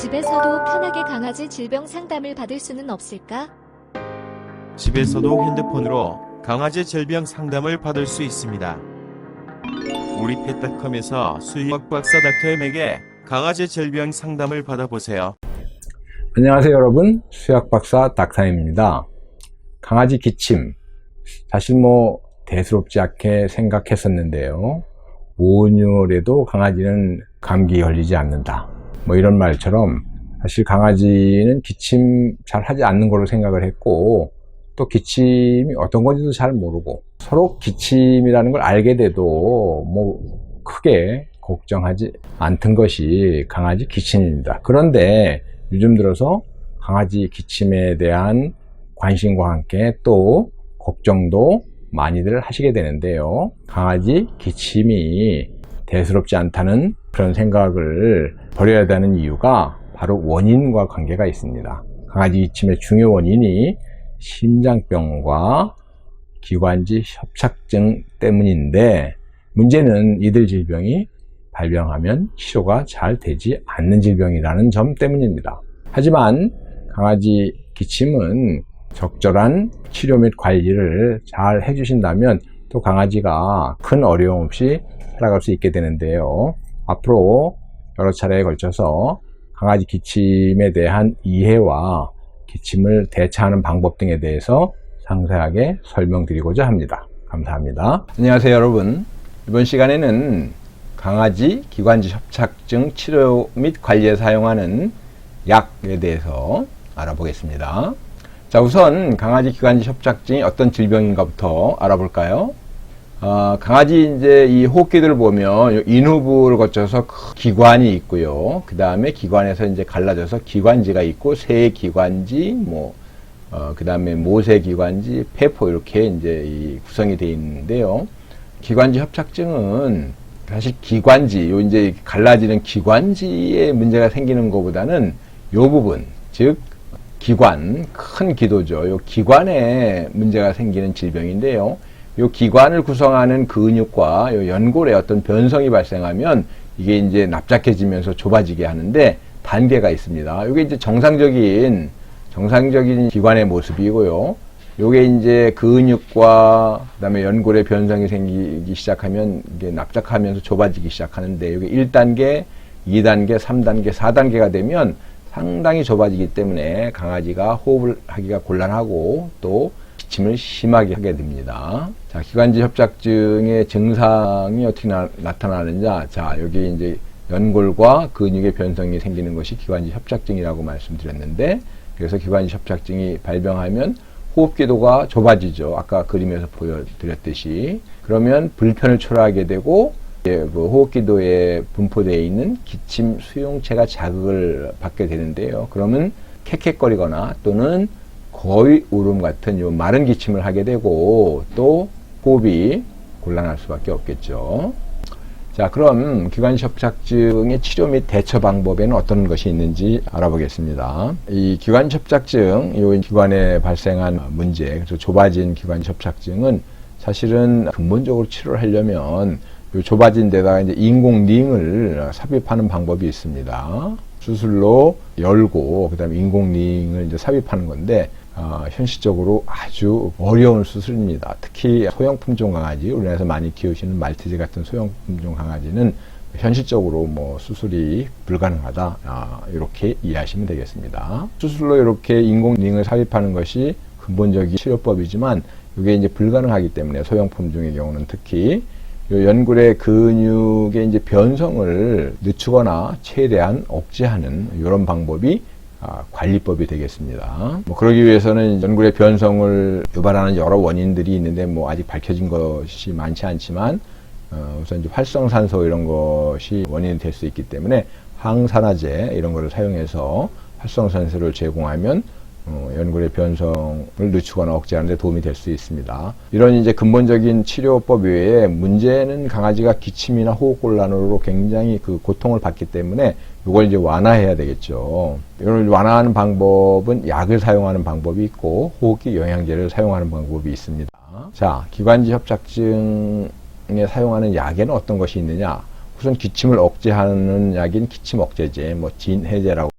집에서도 편하게 강아지 질병 상담을 받을 수는 없을까? 집에서도 핸드폰으로 강아지 질병 상담을 받을 수 있습니다. 우리 펫닷컴에서 수의학 박사 닥터엠에게 강아지 질병 상담을 받아보세요. 안녕하세요 여러분, 수의학박사 닥터엠입니다. 강아지 기침, 사실 대수롭지 않게 생각했었는데요. 5월에도 강아지는 감기에 걸리지 않는다, 이런 말처럼 사실 강아지는 기침 잘 하지 않는 걸로 생각을 했고, 또 기침이 어떤 건지도 잘 모르고, 서로 기침이라는 걸 알게 돼도 크게 걱정하지 않던 것이 강아지 기침입니다. 그런데 요즘 들어서 강아지 기침에 대한 관심과 함께 또 걱정도 많이들 하시게 되는데요. 강아지 기침이 대수롭지 않다는 그런 생각을 버려야 되는 이유가 바로 원인과 관계가 있습니다. 강아지 기침의 중요 원인이 심장병과 기관지 협착증 때문인데, 문제는 이들 질병이 발병하면 치료가 잘 되지 않는 질병이라는 점 때문입니다. 하지만 강아지 기침은 적절한 치료 및 관리를 잘 해주신다면 또 강아지가 큰 어려움 없이 살아갈 수 있게 되는데요. 앞으로 여러 차례에 걸쳐서 강아지 기침에 대한 이해와 기침을 대처하는 방법 등에 대해서 상세하게 설명드리고자 합니다. 감사합니다. 안녕하세요 여러분, 이번 시간에는 강아지 기관지 협착증 치료 및 관리에 사용하는 약에 대해서 알아보겠습니다. 자, 우선 강아지 기관지 협착증이 어떤 질병인가부터 알아볼까요? 강아지 이 호흡기들을 보면 인후부를 거쳐서 기관이 있고요. 그 다음에 기관에서 갈라져서 기관지가 있고, 세기관지, 그 다음에 모세기관지, 폐포, 이렇게 구성이 되어 있는데요. 기관지 협착증은 사실 기관지, 갈라지는 기관지에 문제가 생기는 것보다는 요 부분, 즉 기관, 큰 기도죠. 요 기관에 문제가 생기는 질병인데요. 요 기관을 구성하는 근육과 요 연골에 어떤 변성이 발생하면 이게 납작해지면서 좁아지게 하는데 단계가 있습니다. 이게 정상적인 기관의 모습이고요. 요게 근육과 그다음에 연골에 변성이 생기기 시작하면 이게 납작하면서 좁아지기 시작하는데, 요게 1단계, 2단계, 3단계, 4단계가 되면 상당히 좁아지기 때문에 강아지가 호흡을 하기가 곤란하고 또 기침을 심하게 하게 됩니다. 자, 기관지 협착증의 증상이 어떻게 나타나느냐. 자, 여기 연골과 근육의 변성이 생기는 것이 기관지 협착증이라고 말씀드렸는데, 그래서 기관지 협착증이 발병하면 호흡기도가 좁아지죠. 아까 그림에서 보여드렸듯이. 그러면 불편을 초래하게 되고, 호흡기도에 분포되어 있는 기침 수용체가 자극을 받게 되는데요. 그러면 캑캑거리거나 또는 거의 울음 같은 요 마른 기침을 하게 되고, 또 호흡이 곤란할 수밖에 없겠죠. 자, 그럼 기관지 협착증의 치료 및 대처 방법에는 어떤 것이 있는지 알아보겠습니다. 이 기관지 협착증, 이 기관에 발생한 문제, 그래서 좁아진 기관지 협착증은 사실은 근본적으로 치료를 하려면 요 좁아진 데다가 인공링을 삽입하는 방법이 있습니다. 수술로 열고 그다음에 인공링을 삽입하는 건데, 현실적으로 아주 어려운 수술입니다. 특히 소형 품종 강아지, 우리나라에서 많이 키우시는 말티즈 같은 소형 품종 강아지는 현실적으로 수술이 불가능하다, 이렇게 이해하시면 되겠습니다. 수술로 이렇게 인공링을 삽입하는 것이 근본적인 치료법이지만 이게 불가능하기 때문에 소형 품종의 경우는 특히 요 연골의 근육의 변성을 늦추거나 최대한 억제하는 이런 방법이 관리법이 되겠습니다. 그러기 위해서는 연골의 변성을 유발하는 여러 원인들이 있는데 아직 밝혀진 것이 많지 않지만, 우선 활성산소 이런 것이 원인이 될 수 있기 때문에 항산화제 이런 것을 사용해서 활성산소를 제공하면 연골의 변성을 늦추거나 억제하는 데 도움이 될 수 있습니다. 이런 근본적인 치료법 외에 문제는 강아지가 기침이나 호흡곤란으로 굉장히 고통을 받기 때문에 이걸 완화해야 되겠죠. 이걸 완화하는 방법은 약을 사용하는 방법이 있고 호흡기 영양제를 사용하는 방법이 있습니다. 자, 기관지 협착증에 사용하는 약에는 어떤 것이 있느냐? 우선 기침을 억제하는 약인 기침 억제제, 진해제라고